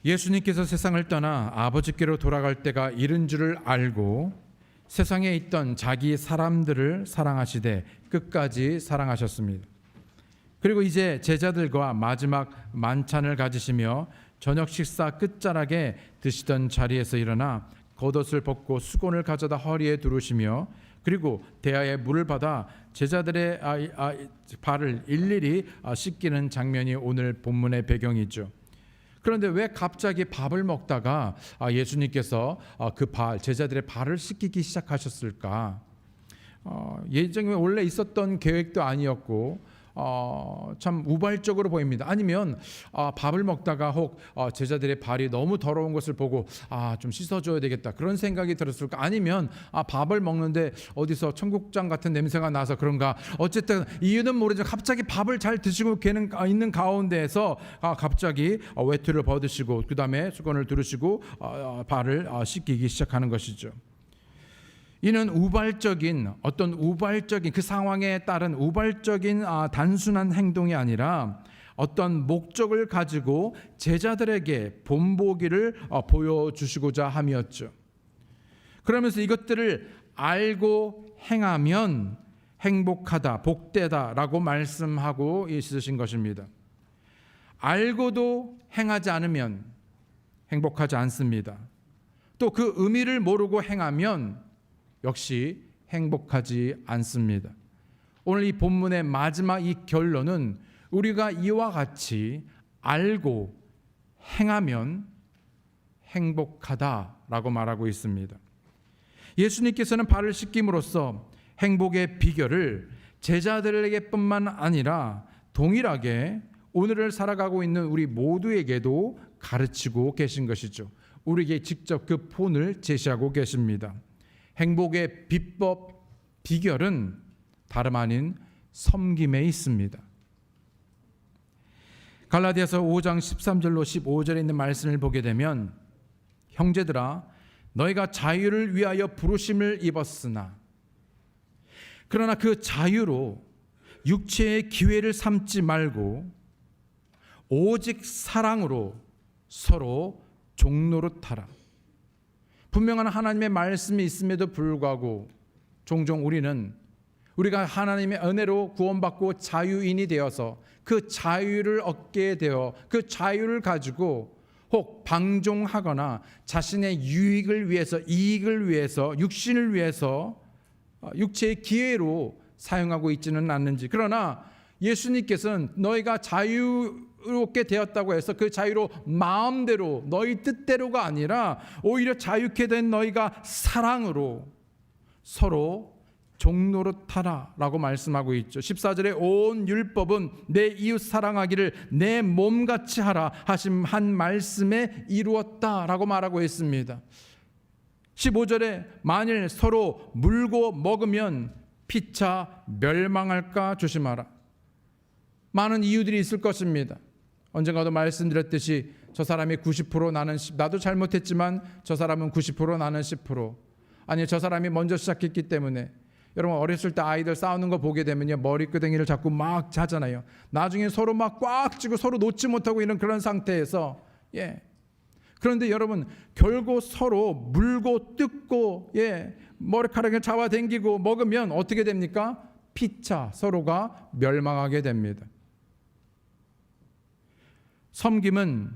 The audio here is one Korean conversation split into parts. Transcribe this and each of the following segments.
예수님께서 세상을 떠나 아버지께로 돌아갈 때가 이른 줄을 알고 세상에 있던 자기 사람들을 사랑하시되 끝까지 사랑하셨습니다. 그리고 이제 제자들과 마지막 만찬을 가지시며 저녁 식사 끝자락에 드시던 자리에서 일어나 겉옷을 벗고 수건을 가져다 허리에 두르시며 그리고 대야에 물을 받아 제자들의 발을 일일이 씻기는 장면이 오늘 본문의 배경이죠. 그런데 왜 갑자기 밥을 먹다가 예수님께서 그 제자들의 발을 씻기기 시작하셨을까? 예정에 원래 있었던 계획도 아니었고 참 우발적으로 보입니다. 아니면 밥을 먹다가 혹 제자들의 발이 너무 더러운 것을 보고 좀 씻어줘야 되겠다 그런 생각이 들었을까? 아니면 밥을 먹는데 어디서 청국장 같은 냄새가 나서 그런가? 어쨌든 이유는 모르지만 갑자기 밥을 잘 드시고 있는 가운데에서 갑자기 외투를 벗으시고 그 다음에 수건을 두르시고 발을 씻기기 시작하는 것이죠. 이는 우발적인 그 상황에 따른 우발적인 단순한 행동이 아니라 어떤 목적을 가지고 제자들에게 본보기를 보여주시고자 함이었죠. 그러면서 이것들을 알고 행하면 행복하다, 복되다라고 말씀하고 있으신 것입니다. 알고도 행하지 않으면 행복하지 않습니다. 또 그 의미를 모르고 행하면 역시 행복하지 않습니다. 오늘 이 본문의 마지막 이 결론은 우리가 이와 같이 알고 행하면 행복하다라고 말하고 있습니다. 예수님께서는 발을 씻김으로써 행복의 비결을 제자들에게뿐만 아니라 동일하게 오늘을 살아가고 있는 우리 모두에게도 가르치고 계신 것이죠. 우리에게 직접 그 폰을 제시하고 계십니다. 행복의 비법, 비결은 다름 아닌 섬김에 있습니다. 갈라디아서 5장 13절로 15절에 있는 말씀을 보게 되면 형제들아 너희가 자유를 위하여 부르심을 입었으나 그러나 그 자유로 육체의 기회를 삼지 말고 오직 사랑으로 서로 종노릇하라. 분명한 하나님의 말씀이 있음에도 불구하고 종종 우리가 하나님의 은혜로 구원받고 자유인이 되어서 그 자유를 얻게 되어 그 자유를 가지고 혹 방종하거나 자신의 유익을 위해서 이익을 위해서 육신을 위해서 육체의 기회로 사용하고 있지는 않는지. 그러나 예수님께서는 너희가 자유롭게 되었다고 해서 그 자유로 마음대로 너희 뜻대로가 아니라 오히려 자유케 된 너희가 사랑으로 서로 종노릇하라 라고 말씀하고 있죠. 14절에 온 율법은 내 이웃 사랑하기를 내 몸같이 하라 하신 한 말씀에 이루었다라고 말하고 있습니다. 15절에 만일 서로 물고 먹으면 피차 멸망할까 조심하라. 많은 이유들이 있을 것입니다. 언젠가도 말씀드렸듯이 저 사람이 90% 나는 10, 나도 잘못했지만 저 사람은 90% 나는 10%. 아니 저 사람이 먼저 시작했기 때문에. 여러분 어렸을 때 아이들 싸우는 거 보게 되면요 머리끄댕이를 잡고 막 자잖아요. 나중에 서로 막 꽉 쥐고 서로 놓지 못하고 이런 그런 상태에서 그런데 여러분 결국 서로 물고 뜯고 머리카락을 잡아당기고 먹으면 어떻게 됩니까? 피차 서로가 멸망하게 됩니다. 섬김은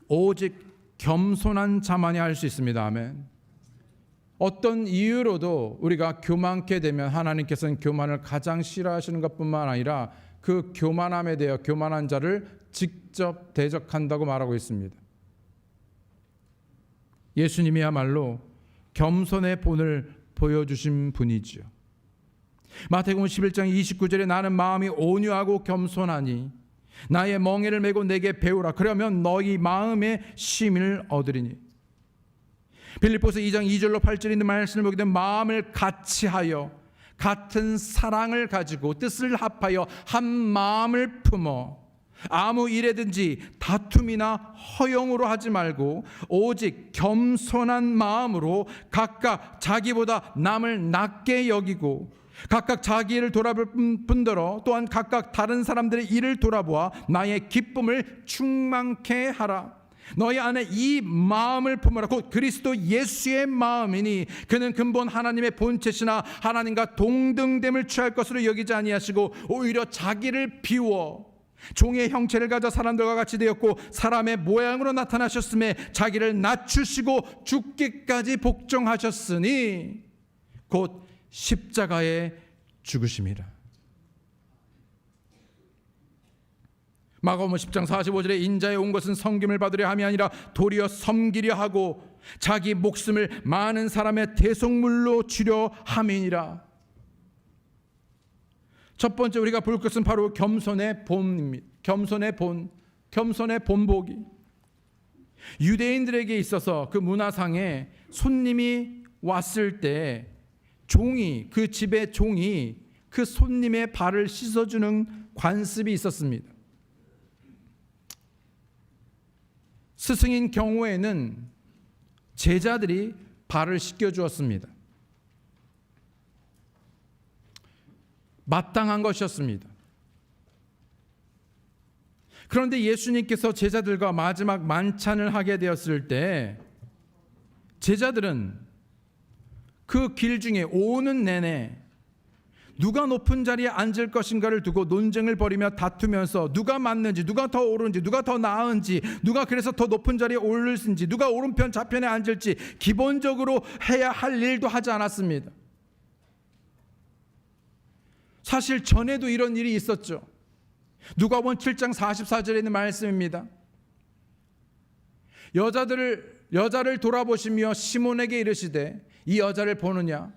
오직 겸손한 자만이 할 수 있습니다. 아멘. 어떤 이유로도 우리가 교만케 되면 하나님께서는 교만을 가장 싫어하시는 것뿐만 아니라 그 교만함에 대해 교만한 자를 직접 대적한다고 말하고 있습니다. 예수님이야말로 겸손의 본을 보여주신 분이지요. 마태복음 11장 29절에 나는 마음이 온유하고 겸손하니 나의 멍에를 메고 내게 배우라. 그러면 너희 마음의 쉼을 얻으리니. 빌립보서 2장 2절로 8절에 있는 말씀을 보게 되면 마음을 같이하여 같은 사랑을 가지고 뜻을 합하여 한 마음을 품어 아무 일에든지 다툼이나 허용으로 하지 말고 오직 겸손한 마음으로 각각 자기보다 남을 낮게 여기고 각각 자기 일을 돌아볼 뿐더러 또한 각각 다른 사람들의 일을 돌아보아 나의 기쁨을 충만케 하라. 너희 안에 이 마음을 품으라. 곧 그리스도 예수의 마음이니 그는 근본 하나님의 본체시나 하나님과 동등됨을 취할 것으로 여기지 아니하시고 오히려 자기를 비워 종의 형체를 가져 사람들과 같이 되었고 사람의 모양으로 나타나셨음에 자기를 낮추시고 죽기까지 복종하셨으니 곧 십자가에 죽으심이라. 마가복음 10장 45절에 인자에 온 것은 섬김을 받으려 함이 아니라 도리어 섬기려 하고 자기 목숨을 많은 사람의 대속물로 주려 함이니라. 첫 번째 우리가 볼 것은 바로 겸손의 본입니다. 겸손의 본보기. 유대인들에게 있어서 그 문화상에 손님이 왔을 때 그 집의 종이 그 손님의 발을 씻어주는 관습이 있었습니다. 스승인 경우에는 제자들이 발을 씻겨주었습니다. 마땅한 것이었습니다. 그런데 예수님께서 제자들과 마지막 만찬을 하게 되었을 때 제자들은 그 길 중에 오는 내내 누가 높은 자리에 앉을 것인가를 두고 논쟁을 벌이며 다투면서 누가 맞는지, 누가 더 옳은지, 누가 더 나은지, 누가 그래서 더 높은 자리에 오를지, 누가 오른편 좌편에 앉을지 기본적으로 해야 할 일도 하지 않았습니다. 사실 전에도 이런 일이 있었죠. 누가복음 7장 44절에 있는 말씀입니다. 여자를 돌아보시며 시몬에게 이르시되 이 여자를 보느냐?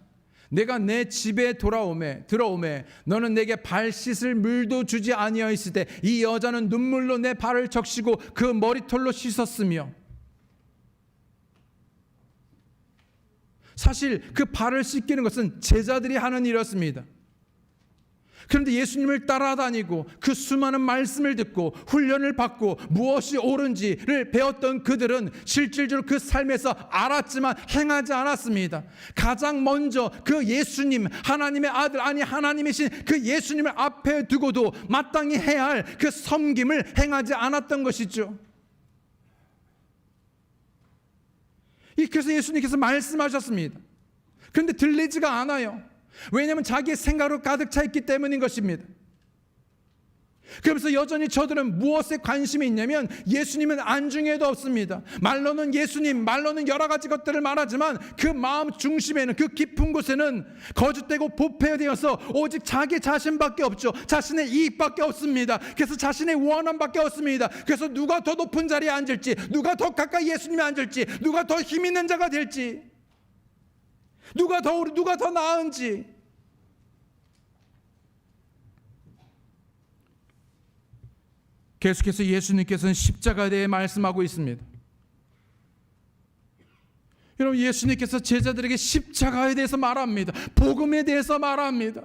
내가 내 집에 들어오매 너는 내게 발 씻을 물도 주지 아니하였으되 이 여자는 눈물로 내 발을 적시고 그 머리털로 씻었으며. 사실 그 발을 씻기는 것은 제자들이 하는 일이었습니다. 그런데 예수님을 따라다니고 그 수많은 말씀을 듣고 훈련을 받고 무엇이 옳은지를 배웠던 그들은 실질적으로 그 삶에서 알았지만 행하지 않았습니다. 가장 먼저 그 예수님, 하나님의 아들, 아니 하나님이신 그 예수님을 앞에 두고도 마땅히 해야 할 그 섬김을 행하지 않았던 것이죠. 그래서 예수님께서 말씀하셨습니다. 그런데 들리지가 않아요. 왜냐하면 자기의 생각으로 가득 차 있기 때문인 것입니다. 그러면서 여전히 저들은 무엇에 관심이 있냐면 예수님은 안중에도 없습니다. 말로는 예수님, 말로는 여러 가지 것들을 말하지만 그 마음 중심에는, 그 깊은 곳에는 거짓되고 부패되어서 오직 자기 자신밖에 없죠. 자신의 이익밖에 없습니다. 그래서 자신의 원함밖에 없습니다. 그래서 누가 더 높은 자리에 앉을지, 누가 더 가까이 예수님에 앉을지, 누가 더 힘 있는 자가 될지, 누가 더 나은지. 계속해서 예수님께서는 십자가에 대해 말씀하고 있습니다. 여러분, 예수님께서 제자들에게 십자가에 대해서 말합니다. 복음에 대해서 말합니다.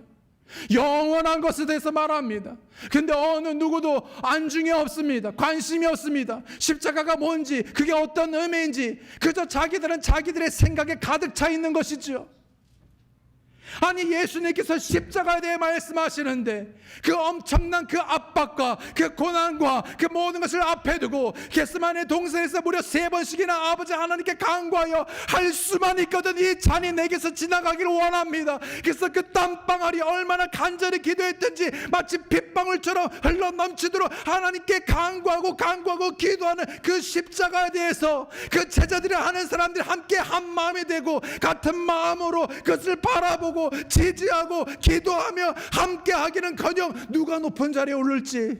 영원한 것에 대해서 말합니다. 근데 어느 누구도 안중에 없습니다. 관심이 없습니다. 십자가가 뭔지, 그게 어떤 의미인지 그저 자기들은 자기들의 생각에 가득 차 있는 것이죠. 아니, 예수님께서 십자가에 대해 말씀하시는데 그 엄청난 그 압박과 그 고난과 그 모든 것을 앞에 두고 겟세마네 동산에서 무려 3번씩이나 아버지 하나님께 간구하여 할 수만 있거든 이 잔이 내게서 지나가기를 원합니다. 그래서 그 땀방울이 얼마나 간절히 기도했든지 마치 핏방울처럼 흘러넘치도록 하나님께 간구하고 기도하는 그 십자가에 대해서 그 제자들이 하는 사람들이 함께 한 마음이 되고 같은 마음으로 그것을 바라보고 지지하고 기도하며 함께 하기는커녕 누가 높은 자리에 오를지.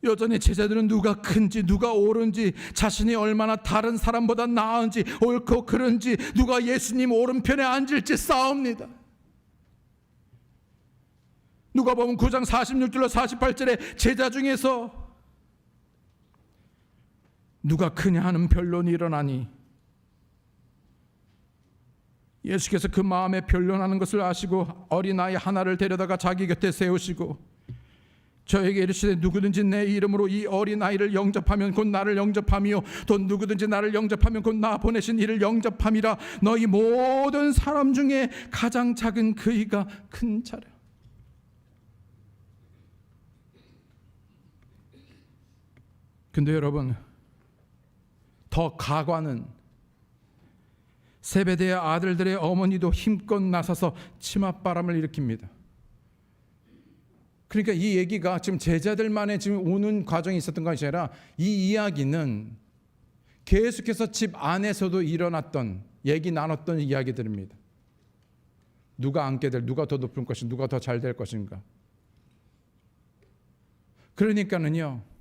여전히 제자들은 누가 큰지, 누가 옳은지, 자신이 얼마나 다른 사람보다 나은지, 옳고 그른지, 누가 예수님 오른편에 앉을지 싸웁니다. 누가복음 9장 46절로 48절에 제자 중에서 누가 크냐 하는 변론이 일어나니 예수께서 그 마음에 변론하는 것을 아시고 어린아이 하나를 데려다가 자기 곁에 세우시고 저에게 이르시되 누구든지 내 이름으로 이 어린아이를 영접하면 곧 나를 영접함이요 또 누구든지 나를 영접하면 곧 나 보내신 이를 영접함이라. 너희 모든 사람 중에 가장 작은 그이가 큰 자라. 근데 여러분, 더 가관은 세베대의 아들들의 어머니도 힘껏 나서서 치맛바람을 일으킵니다. 그러니까 이 얘기가 지금 제자들만의 지금 오는 과정이 있었던 것이 아니라 이 이야기는 계속해서 집 안에서도 일어났던, 얘기 나눴던 이야기들입니다. 누가 앉게 될, 누가 더 높을 것인가, 누가 더 잘 될 것인가. 그러니까는요,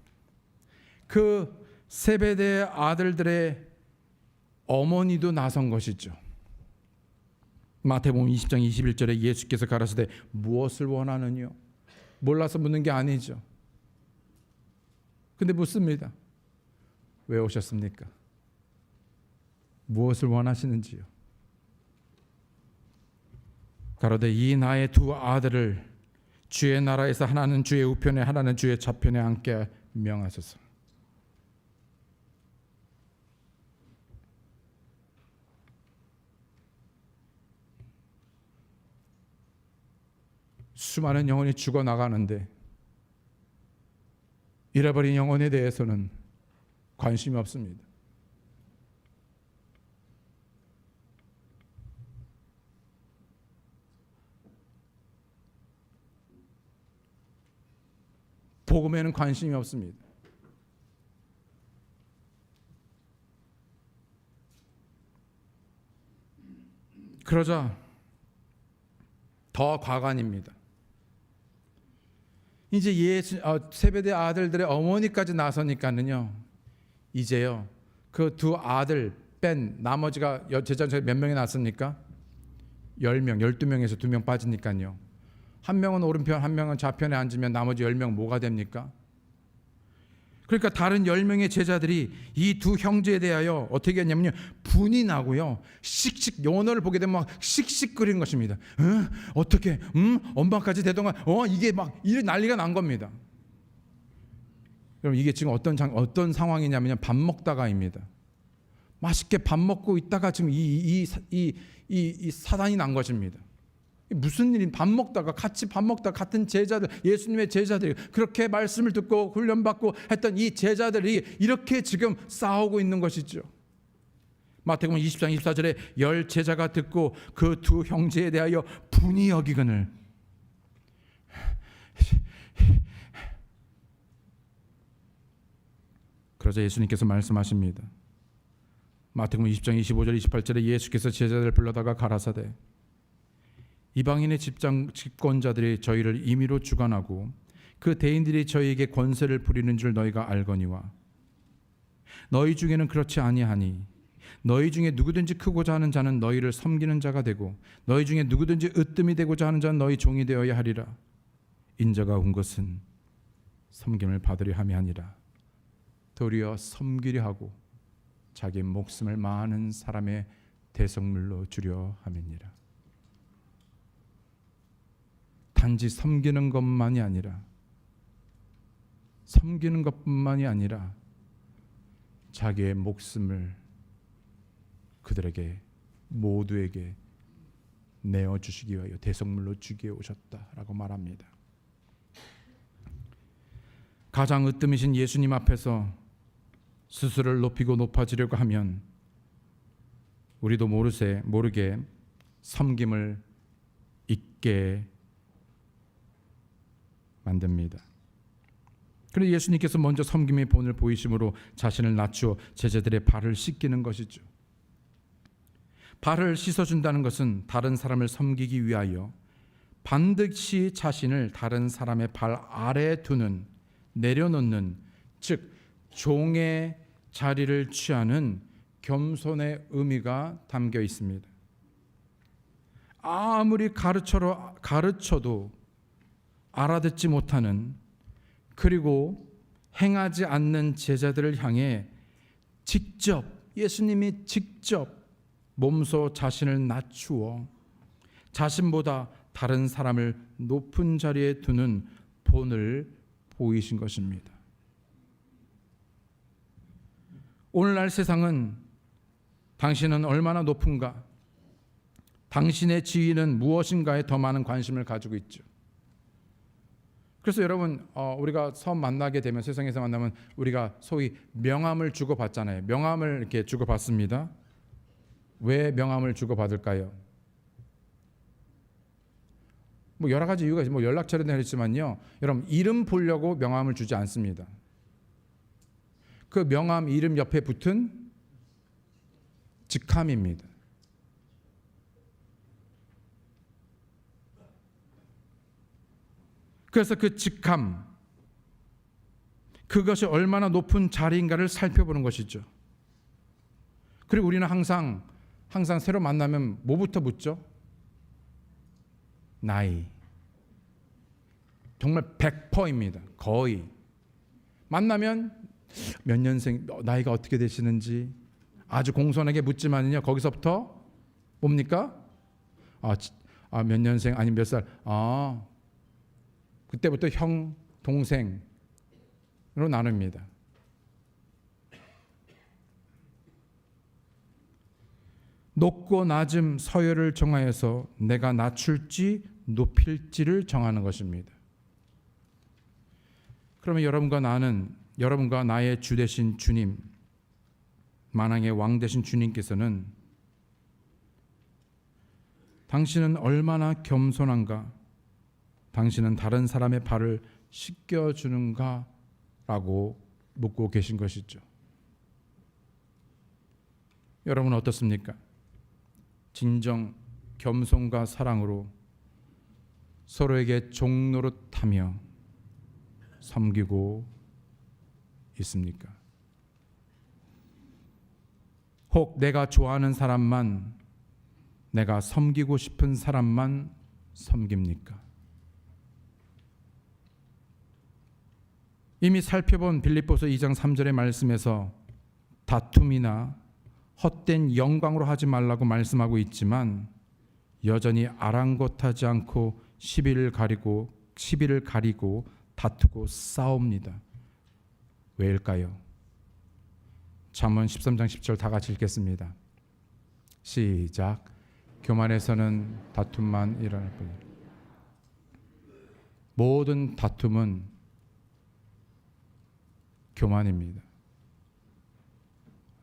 그 세베대의 아들들의 어머니도 나선 것이죠. 마태복음 20장 21절에 예수께서 가라사대 무엇을 원하느냐? 몰라서 묻는 게 아니죠. 근데 묻습니다. 왜 오셨습니까? 무엇을 원하시는지요? 가로되 이 나의 두 아들을 주의 나라에서 하나는 주의 우편에 하나는 주의 좌편에 앉게 명하소서. 수많은 영혼이 죽어나가는데 잃어버린 영혼에 대해서는 관심이 없습니다. 복음에는 관심이 없습니다. 그러자 더 과관입니다. 이제 세베대 아들들의 어머니까지 나서니까는요, 이제요 그 두 아들 뺀 나머지가 제자 중에 몇 명이 났습니까? 10명, 12명에서 2명 빠지니까요. 한 명은 오른편, 한 명은 좌편에 앉으면 나머지 10명 뭐가 됩니까? 그러니까 다른 10명의 제자들이 이 두 형제에 대하여 어떻게 했냐면요, 분이 나고요, 씩씩, 연어를 보게 되면 막 씩씩거리는 것입니다. 어떻게 엄마까지 되던가, 이게 막 이런 난리가 난 겁니다. 여러분, 이게 지금 어떤 상황이냐면요, 밥 먹다가입니다. 맛있게 밥 먹고 있다가 지금 이 사단이 난 것입니다. 무슨 일인, 같이 밥 먹다가 같은 제자들, 예수님의 제자들이 그렇게 말씀을 듣고 훈련받고 했던 이 제자들이 이렇게 지금 싸우고 있는 것이죠. 마태복음 20장 24절에 10 제자가 듣고 그 두 형제에 대하여 분이 여기거늘. 그러자 예수님께서 말씀하십니다. 마태복음 20장 25절 28절에 예수께서 제자들을 불러다가 가라사대 이방인의 집권자들이 저희를 임의로 주관하고 그 대인들이 저희에게 권세를 부리는 줄 너희가 알거니와 너희 중에는 그렇지 아니하니 너희 중에 누구든지 크고자 하는 자는 너희를 섬기는 자가 되고 너희 중에 누구든지 으뜸이 되고자 하는 자는 너희 종이 되어야 하리라. 인자가 온 것은 섬김을 받으려 함이 아니라 도리어 섬기려 하고 자기 목숨을 많은 사람의 대속물로 주려 함이니라. 단지 섬기는 것만이 아니라 자기의 목숨을 그들에게 모두에게 내어주시기 위하여 대속물로 주기에 오셨다라고 말합니다. 가장 으뜸이신 예수님 앞에서 스스로를 높이고 높아지려고 하면 우리도 모르게 섬김을 잊게 만듭니다. 그런데 예수님께서 먼저 섬김의 본을 보이심으로 자신을 낮추어 제자들의 발을 씻기는 것이죠. 발을 씻어준다는 것은 다른 사람을 섬기기 위하여 반드시 자신을 다른 사람의 발 아래에 두는, 내려놓는, 즉 종의 자리를 취하는 겸손의 의미가 담겨 있습니다. 아무리 가르쳐도 알아듣지 못하는, 그리고 행하지 않는 제자들을 향해 예수님이 직접 몸소 자신을 낮추어 자신보다 다른 사람을 높은 자리에 두는 본을 보이신 것입니다. 오늘날 세상은 당신은 얼마나 높은가, 당신의 지위는 무엇인가에 더 많은 관심을 가지고 있죠. 그래서 여러분 우리가 처음 만나게 되면 세상에서 만나면 우리가 소위 명함을 주고받잖아요. 명함을 이렇게 주고받습니다. 왜 명함을 주고받을까요? 뭐 여러 가지 이유가 뭐 연락처는 있지만요. 여러분 이름 보려고 명함을 주지 않습니다. 그 명함 이름 옆에 붙은 직함입니다. 그래서 그 직함, 그것이 얼마나 높은 자리인가를 살펴보는 것이죠. 그리고 우리는 항상 새로 만나면 뭐부터 묻죠? 나이. 정말 100%입니다. 거의. 만나면 몇 년생, 나이가 어떻게 되시는지 아주 공손하게 묻지만요. 거기서부터 뭡니까? 몇 년생 아니면 몇 살? 그때부터 형, 동생으로 나눕니다. 높고 낮음 서열을 정하여서 내가 낮출지 높일지를 정하는 것입니다. 그러면 여러분과 나의 주 되신 주님, 만왕의 왕 되신 주님께서는 당신은 얼마나 겸손한가, 당신은 다른 사람의 발을 씻겨주는가 라고 묻고 계신 것이죠. 여러분은 어떻습니까? 진정 겸손과 사랑으로 서로에게 종노릇하며 섬기고 있습니까? 혹 내가 좋아하는 사람만, 내가 섬기고 싶은 사람만 섬깁니까? 이미 살펴본 빌립보서 2장 3절의 말씀에서 다툼이나 헛된 영광으로 하지 말라고 말씀하고 있지만 여전히 아랑곳하지 않고 시비를 가리고 다투고 싸웁니다. 왜일까요? 잠언 13장 10절 다 같이 읽겠습니다. 시작. 교만에서는 다툼만 일어날 뿐이라. 모든 다툼은 교만입니다.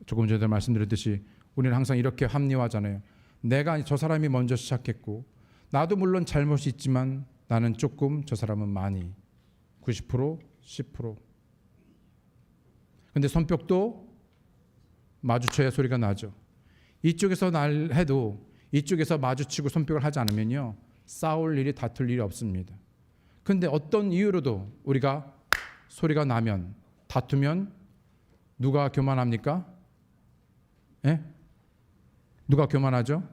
조금 전에 말씀드렸듯이 우리는 항상 이렇게 합리화하잖아요. 내가 저 사람이 먼저 시작했고 나도 물론 잘못이 있지만 나는 조금, 저 사람은 많이. 90%, 10%. 근데 손뼉도 마주쳐야 소리가 나죠. 이쪽에서 날 해도 이쪽에서 마주치고 손뼉을 하지 않으면요, 싸울 일이, 다툴 일이 없습니다. 근데 어떤 이유로도 우리가 소리가 나면, 다투면 누가 교만합니까? 예? 누가 교만하죠?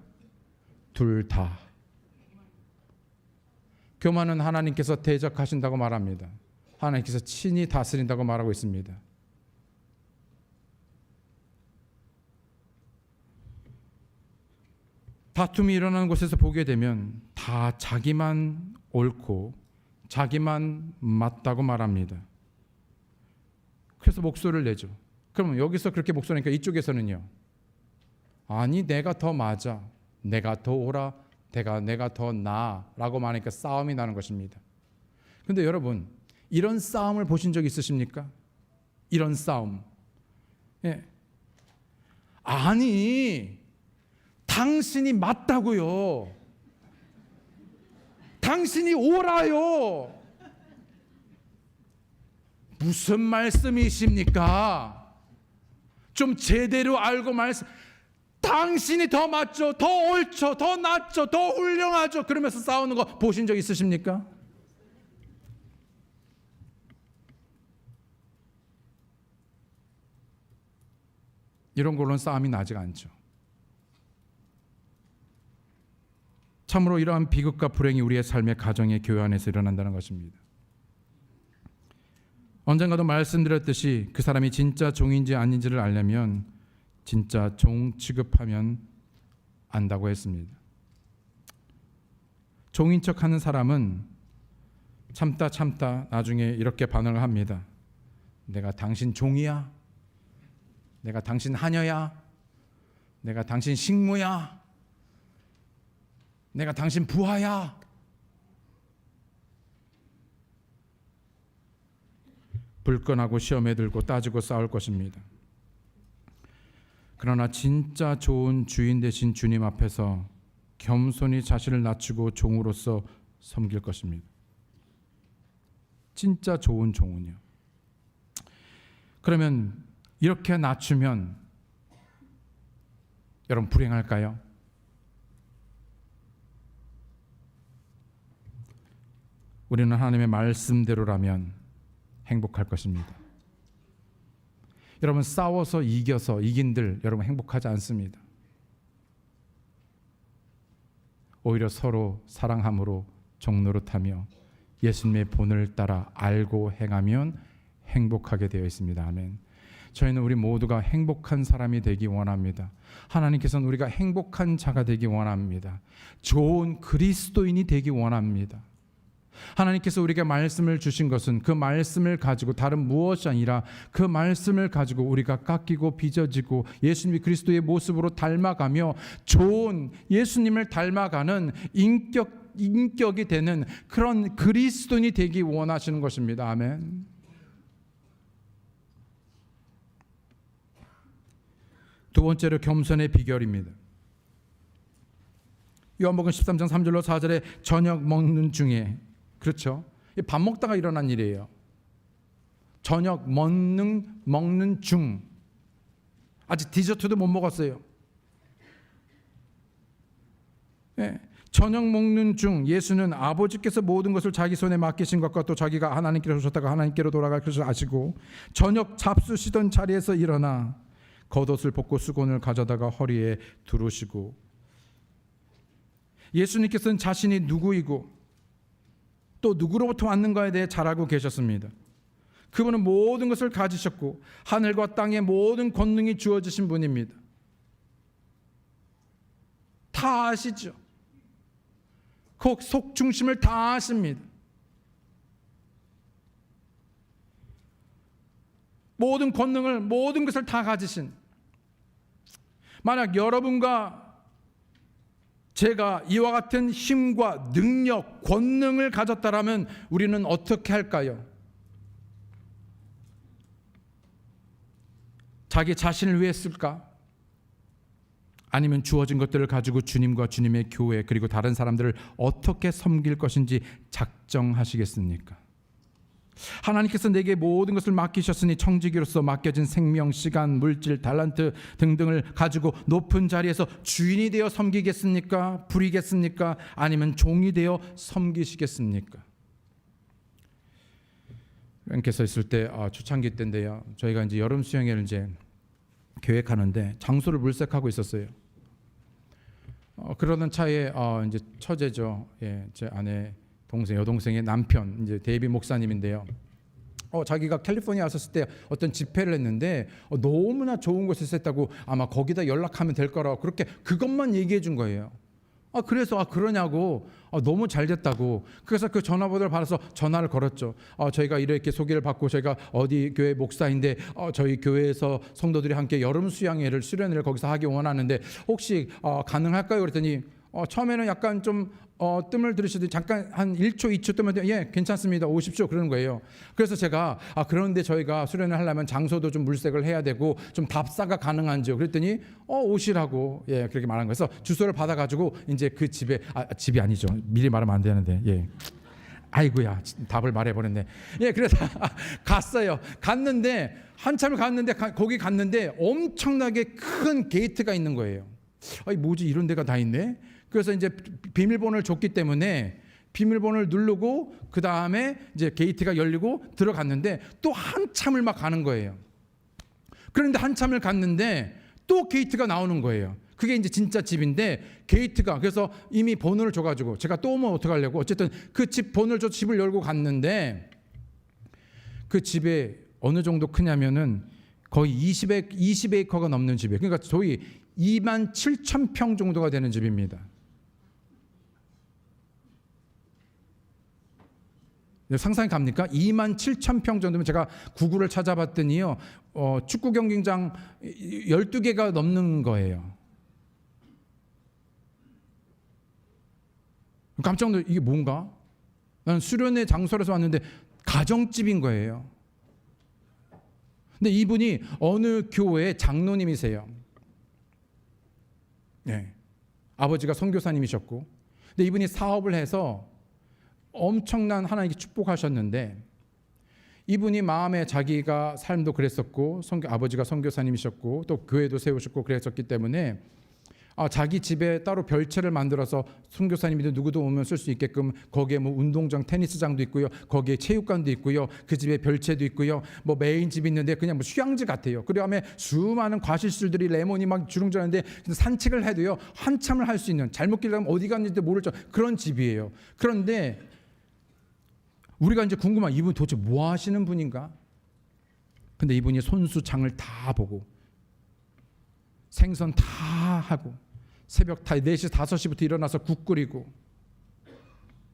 둘 다. 교만은 하나님께서 대적하신다고 말합니다. 하나님께서 친히 다스린다고 말하고 있습니다. 다툼이 일어나는 곳에서 보게 되면 다 자기만 옳고 자기만 맞다고 말합니다. 그래서 목소리를 내죠. 그러면 여기서 그렇게 목소리 내니까 이쪽에서는요, 아니 내가 더 맞아, 내가 더 옳아, 내가 더 나아라고 말하니까 싸움이 나는 것입니다. 그런데 여러분, 이런 싸움을 보신 적 있으십니까? 이런 싸움. 예. 아니 당신이 맞다고요. 당신이 옳아요. 무슨 말씀이십니까? 좀 제대로 알고 말씀. 당신이 더 맞죠, 더 옳죠, 더 낫죠, 더 훌륭하죠. 그러면서 싸우는 거 보신 적 있으십니까? 이런 걸로는 싸움이 나지가 않죠. 참으로 이러한 비극과 불행이 우리의 삶의 가정의 교회 안에서 일어난다는 것입니다. 언젠가도 말씀드렸듯이 그 사람이 진짜 종인지 아닌지를 알려면 진짜 종 취급하면 안다고 했습니다. 종인 척하는 사람은 참다 나중에 이렇게 반응을 합니다. 내가 당신 종이야? 내가 당신 하녀야? 내가 당신 식모야? 내가 당신 부하야? 불끈하고 시험에 들고 따지고 싸울 것입니다. 그러나 진짜 좋은 주인 되신 주님 앞에서 겸손히 자신을 낮추고 종으로서 섬길 것입니다. 진짜 좋은 종은요. 그러면 이렇게 낮추면 여러분 불행할까요? 우리는 하나님의 말씀대로라면 행복할 것입니다. 여러분 싸워서 이겨서 이긴들 여러분 행복하지 않습니다. 오히려 서로 사랑함으로 종노릇하며 예수님의 본을 따라 알고 행하면 행복하게 되어 있습니다. 아멘. 저희는 우리 모두가 행복한 사람이 되기 원합니다. 하나님께서는 우리가 행복한 자가 되기 원합니다. 좋은 그리스도인이 되기 원합니다. 하나님께서 우리에게 말씀을 주신 것은 그 말씀을 가지고 다른 무엇이 아니라 그 말씀을 가지고 우리가 깎이고 빚어지고 예수님 그리스도의 모습으로 닮아가며 좋은 예수님을 닮아가는 인격이 되는 그런 그리스도인이 되기 원하시는 것입니다. 아멘. 두 번째로 겸손의 비결입니다. 요한복음 13장 3절로 4절에 저녁 먹는 중에, 그렇죠? 밥 먹다가 일어난 일이에요. 저녁 먹는 중. 아직 디저트도 못 먹었어요. 네. 저녁 먹는 중 예수는 아버지께서 모든 것을 자기 손에 맡기신 것과 또 자기가 하나님께로 오셨다가 하나님께로 돌아갈 것을 아시고 저녁 잡수시던 자리에서 일어나 겉옷을 벗고 수건을 가져다가 허리에 두르시고, 예수님께서는 자신이 누구이고 또 누구로부터 왔는가에 대해 잘 알고 계셨습니다. 그분은 모든 것을 가지셨고 하늘과 땅의 모든 권능이 주어지신 분입니다. 다 아시죠? 그 속 중심을 다 아십니다. 모든 권능을, 모든 것을 다 가지신, 만약 여러분과 제가 이와 같은 힘과 능력, 권능을 가졌다라면 우리는 어떻게 할까요? 자기 자신을 위해 쓸까? 아니면 주어진 것들을 가지고 주님과 주님의 교회 그리고 다른 사람들을 어떻게 섬길 것인지 작정하시겠습니까? 하나님께서 내게 모든 것을 맡기셨으니 청지기로서 맡겨진 생명, 시간, 물질, 달란트 등등을 가지고 높은 자리에서 주인이 되어 섬기겠습니까? 부리겠습니까? 아니면 종이 되어 섬기시겠습니까? 께서 있을 때 초창기 때인데요. 저희가 이제 여름 수영회를 이제 계획하는데 장소를 물색하고 있었어요. 그러던 차에 이제 처제죠. 예, 제 아내 동생, 여동생의 남편, 이제 데이비 목사님인데요. 자기가 캘리포니아 왔었을 때 어떤 집회를 했는데 너무나 좋은 곳에서 했다고 아마 거기다 연락하면 될 거라고 그렇게 그것만 얘기해 준 거예요. 그래서 그러냐고, 너무 잘 됐다고. 그래서 그 전화번호를 받아서 전화를 걸었죠. 저희가 이렇게 소개를 받고 저희가 어디 교회 목사인데 저희 교회에서 성도들이 함께 여름 수련회를 거기서 하기 원하는데 혹시 가능할까요? 그랬더니 처음에는 약간 좀 뜸을 들이시더니 잠깐 한 1초 2초 뜸을 예 괜찮습니다 오십시오 그러는 거예요. 그래서 제가 그런데 저희가 수련을 하려면 장소도 좀 물색을 해야 되고 좀 답사가 가능한지요? 그랬더니 오시라고 예 그렇게 말한 거예요. 그래서 주소를 받아가지고 이제 그 집에 집이 아니죠, 미리 말하면 안 되는데 예 아이고야 답을 말해버렸네. 예 그래서 갔어요. 갔는데 한참을 갔는데 거기 갔는데 엄청나게 큰 게이트가 있는 거예요. 뭐지 이런 데가 다 있네. 그래서 이제 비밀번호를 줬기 때문에 비밀번호를 누르고 그 다음에 이제 게이트가 열리고 들어갔는데 또 한참을 막 가는 거예요. 그런데 한참을 갔는데 또 게이트가 나오는 거예요. 그게 이제 진짜 집인데 게이트가, 그래서 이미 번호를 줘가지고 제가 또 오면 어떡하려고 어쨌든 그 집 번호를 줘서 집을 열고 갔는데 그 집에 어느 정도 크냐면은 거의 20에이커가 넘는 집이에요. 그러니까 저희 27,000평 정도가 되는 집입니다. 상상이 갑니까? 27,000평 정도면 제가 구글을 찾아봤더니요, 축구 경기장 12개가 넘는 거예요. 깜짝 놀라, 이게 뭔가? 나는 수련회 장소에서 왔는데 가정집인 거예요. 근데 이분이 어느 교회의 장로님이세요. 네. 아버지가 선교사님이셨고, 근데 이분이 사업을 해서 엄청난 하나님께 축복하셨는데, 이분이 마음에 자기가 삶도 그랬었고, 아버지가 선교사님이셨고, 또 교회도 세우셨고 그랬었기 때문에 자기 집에 따로 별채를 만들어서 선교사님이든 누구도 오면 쓸 수 있게끔 거기에 뭐 운동장, 테니스장도 있고요, 거기에 체육관도 있고요, 그 집에 별채도 있고요, 뭐 메인 집이 있는데 그냥 뭐 휴양지 같아요. 그 다음에 수많은 과실술들이 레몬이 막 주렁주렁한데 산책을 해도요 한참을 할 수 있는, 잘못 길가면 어디 갔는지 모를 그런 집이에요. 그런데 우리가 이제 궁금한, 이분 도대체 뭐 하시는 분인가? 근데 이분이 손수장을 다 보고 생선 다 하고 새벽 4시 5시부터 일어나서 국 끓이고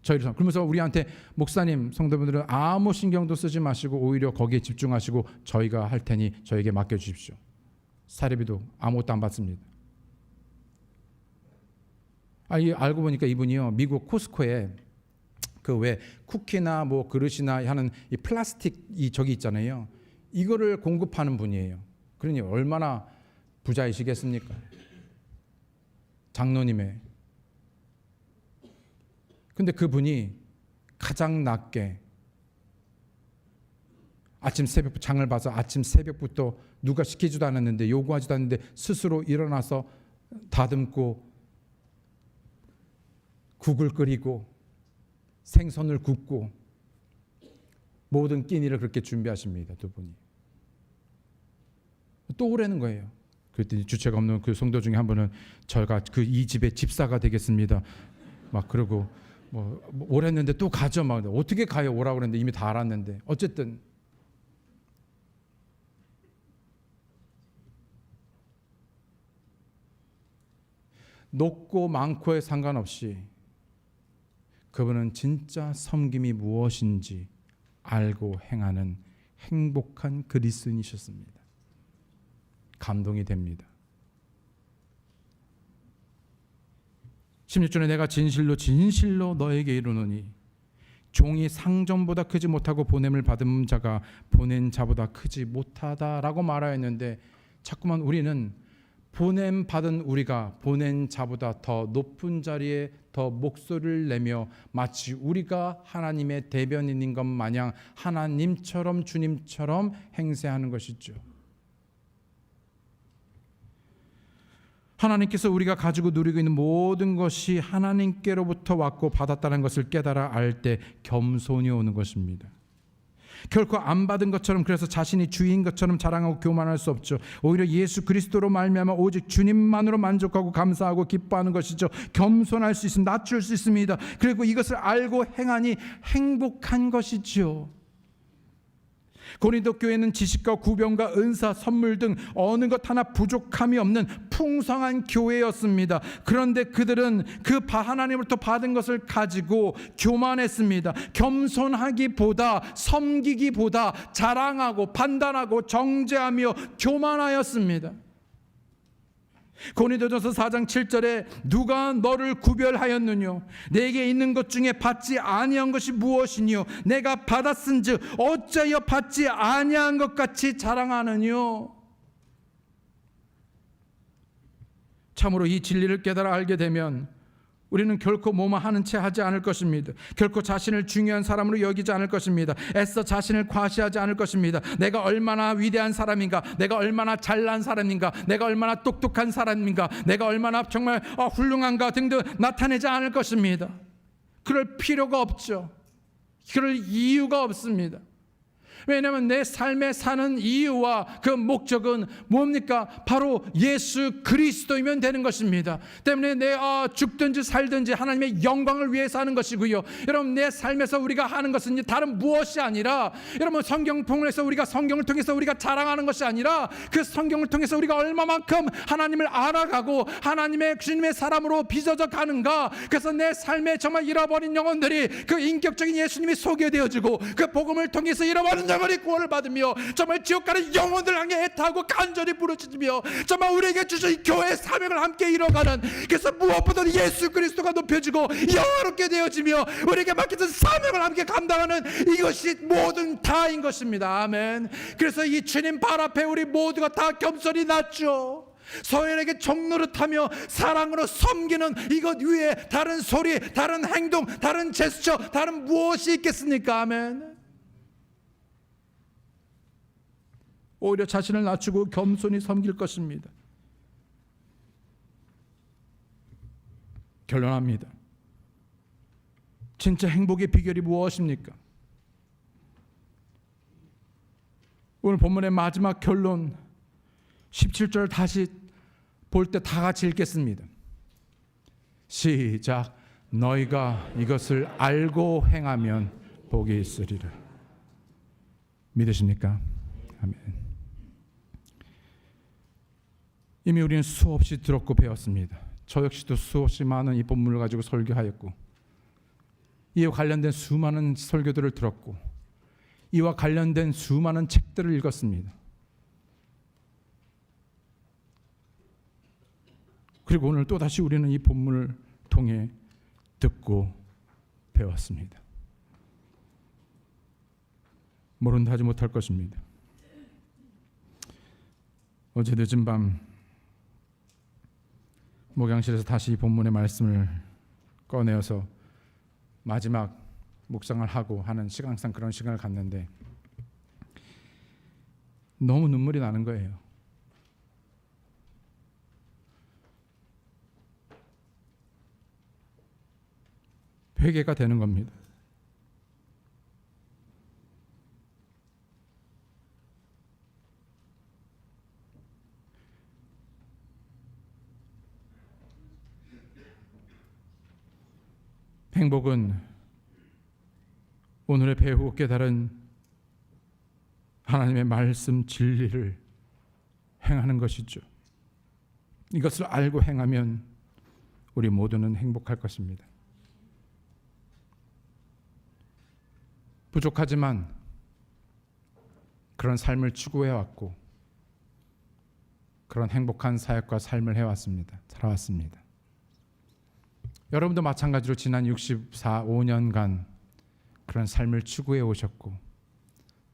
저희를, 그러면서 우리한테 목사님, 성도분들은 아무 신경도 쓰지 마시고 오히려 거기에 집중하시고 저희가 할 테니 저에게 맡겨주십시오. 사례비도 아무것도 안 받습니다. 알고 보니까 이분이요, 미국 코스코에 그 왜 쿠키나 뭐 그릇이나 하는 이 플라스틱 저기 있잖아요, 이거를 공급하는 분이에요. 그러니 얼마나 부자이시겠습니까? 장로님의. 근데 그분이 가장 낮게 아침 새벽 장을 봐서 아침 새벽부터 누가 시키지도 않았는데, 요구하지도 않았는데 스스로 일어나서 다듬고 국을 끓이고 생선을 굽고 모든 끼니를 그렇게 준비하십니다. 두 분이. 또 오라는 거예요. 그랬더니 주체가 없는 그 성도 중에 한 분은 저가 이 집의 집사가 되겠습니다. 막 그러고 뭐 오랬는데 또 가죠. 막 어떻게 가요? 오라고 그랬는데 이미 다 알았는데. 어쨌든 높고 많고에 상관없이 그분은 진짜 섬김이 무엇인지 알고 행하는 행복한 그리스도인이셨습니다. 감동이 됩니다. 16절에 내가 진실로 진실로 너에게 이르노니 종이 상전보다 크지 못하고 보냄을 받은 자가 보낸 자보다 크지 못하다라고 말하였는데, 자꾸만 우리는 보냄 받은 우리가 보낸 자보다 더 높은 자리에 더 목소리를 내며 마치 우리가 하나님의 대변인인 것 마냥 하나님처럼 주님처럼 행세하는 것이죠. 하나님께서 우리가 가지고 누리고 있는 모든 것이 하나님께로부터 왔고 받았다는 것을 깨달아 알 때 겸손이 오는 것입니다. 결코 안 받은 것처럼, 그래서 자신이 주인 것처럼 자랑하고 교만할 수 없죠. 오히려 예수 그리스도로 말미암아 오직 주님만으로 만족하고 감사하고 기뻐하는 것이죠. 겸손할 수 있습니다. 낮출 수 있습니다. 그리고 이것을 알고 행하니 행복한 것이죠. 고린도 교회는 지식과 구변과 은사, 선물 등 어느 것 하나 부족함이 없는 풍성한 교회였습니다. 그런데 그들은 그 하나님으로부터 받은 것을 가지고 교만했습니다. 겸손하기보다, 섬기기보다 자랑하고 판단하고 정죄하며 교만하였습니다. 고린도전서 4장 7절에 누가 너를 구별하였느뇨? 내게 있는 것 중에 받지 아니한 것이 무엇이뇨? 내가 받았은즉 어찌하여 받지 아니한 것 같이 자랑하느뇨? 참으로 이 진리를 깨달아 알게 되면 우리는 결코 뭐뭐 하는 채 하지 않을 것입니다. 결코 자신을 중요한 사람으로 여기지 않을 것입니다. 애써 자신을 과시하지 않을 것입니다. 내가 얼마나 위대한 사람인가, 내가 얼마나 잘난 사람인가, 내가 얼마나 똑똑한 사람인가, 내가 얼마나 정말 훌륭한가 등등 나타내지 않을 것입니다. 그럴 필요가 없죠. 그럴 이유가 없습니다. 왜냐하면 내 삶에 사는 이유와 그 목적은 뭡니까? 바로 예수 그리스도이면 되는 것입니다. 때문에 내가 죽든지 살든지 하나님의 영광을 위해서 하는 것이고요. 여러분, 내 삶에서 우리가 하는 것은 다른 무엇이 아니라, 여러분, 성경 통해서 우리가 성경을 통해서 우리가 자랑하는 것이 아니라 그 성경을 통해서 우리가 얼마만큼 하나님을 알아가고 하나님의 주님의 사람으로 빚어져 가는가. 그래서 내 삶에 정말 잃어버린 영혼들이 그 인격적인 예수님이 소개되어지고 그 복음을 통해서 잃어버린 영원히 구원을 받으며 정말 지옥 가는 영혼들 향해 애타고 간절히 부르짖으며 정말 우리에게 주신 교회의 사명을 함께 이뤄가는, 그래서 무엇보다 예수 그리스도가 높여지고 영화롭게 되어지며 우리에게 맡겨진 사명을 함께 감당하는 이것이 모든 다인 것입니다. 아멘. 그래서 이 주님 발 앞에 우리 모두가 다 겸손히 낮죠. 서열에게 종노릇하며 사랑으로 섬기는 이것 위에 다른 소리, 다른 행동, 다른 제스처, 다른 무엇이 있겠습니까? 아멘. 오히려 자신을 낮추고 겸손히 섬길 것입니다. 결론합니다. 진짜 행복의 비결이 무엇입니까? 오늘 본문의 마지막 결론 17절 다시 볼 때 다 같이 읽겠습니다. 시작. 너희가 이것을 알고 행하면 복이 있으리라. 믿으십니까? 아멘. 이미 우리는 수없이 들었고 배웠습니다. 저 역시도 수없이 많은 이 본문을 가지고 설교하였고 이와 관련된 수많은 설교들을 들었고 이와 관련된 수많은 책들을 읽었습니다. 그리고 오늘 또다시 우리는 이 본문을 통해 듣고 배웠습니다. 모른다 하지 못할 것입니다. 어제 늦은 밤 목양실에서 다시 이 본문의 말씀을 꺼내어서 마지막 묵상을 하고 하는 항상 그런 시간을 갖는데 너무 눈물이 나는 거예요. 회개가 되는 겁니다. 행복은 오늘의 배우고 깨달은 하나님의 말씀 진리를 행하는 것이죠. 이것을 알고 행하면 우리 모두는 행복할 것입니다. 부족하지만 그런 삶을 추구해왔고 그런 행복한 사역과 삶을 해왔습니다. 살아왔습니다. 여러분도 마찬가지로 지난 5년간 그런 삶을 추구해 오셨고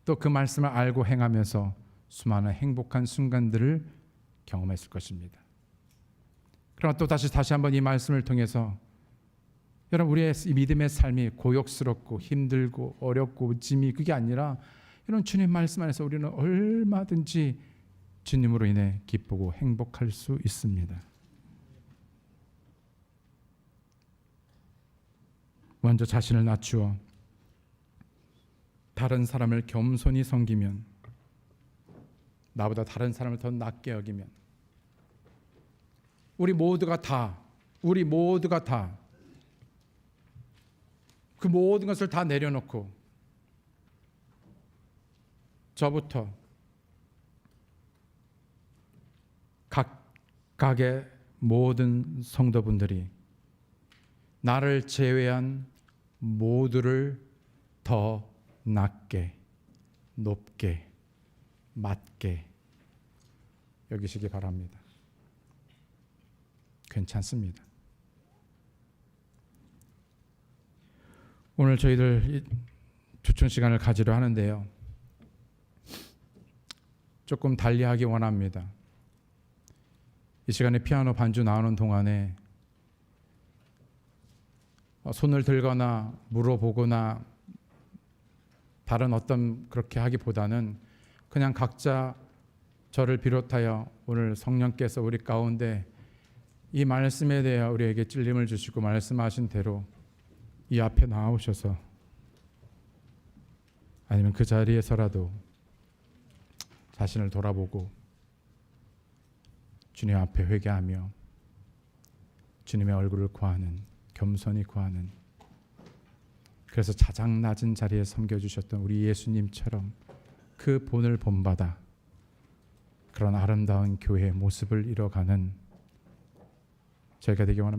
또 그 말씀을 알고 행하면서 수많은 행복한 순간들을 경험했을 것입니다. 그러나 또 다시 한번 이 말씀을 통해서 여러분 우리의 믿음의 삶이 고역스럽고 힘들고 어렵고 짐이 그게 아니라 이런 주님 말씀 안에서 우리는 얼마든지 주님으로 인해 기쁘고 행복할 수 있습니다. 먼저 자신을 낮추어 다른 사람을 겸손히 섬기면, 나보다 다른 사람을 더 낮게 여기면 우리 모두가 다 그 모든 것을 다 내려놓고 저부터 각각의 모든 성도분들이 나를 제외한 모두를 더 낮게, 높게, 맞게 여기시기 바랍니다. 괜찮습니다. 오늘 저희들 주춘 시간을 가지려 하는데요. 조금 달리하기 원합니다. 이 시간에 피아노 반주 나오는 동안에 손을 들거나 물어보거나 다른 어떤 그렇게 하기보다는 그냥 각자 저를 비롯하여 오늘 성령께서 우리 가운데 이 말씀에 대해 우리에게 찔림을 주시고 말씀하신 대로 이 앞에 나오셔서 아니면 그 자리에서라도 자신을 돌아보고 주님 앞에 회개하며 주님의 얼굴을 구하는, 겸손히 구하는, 그래서 가장 낮은 자리에 섬겨주셨던 우리 예수님처럼 그 본을 본받아 그런 아름다운 교회의 모습을 이뤄가는 저희가 되기 원합니다.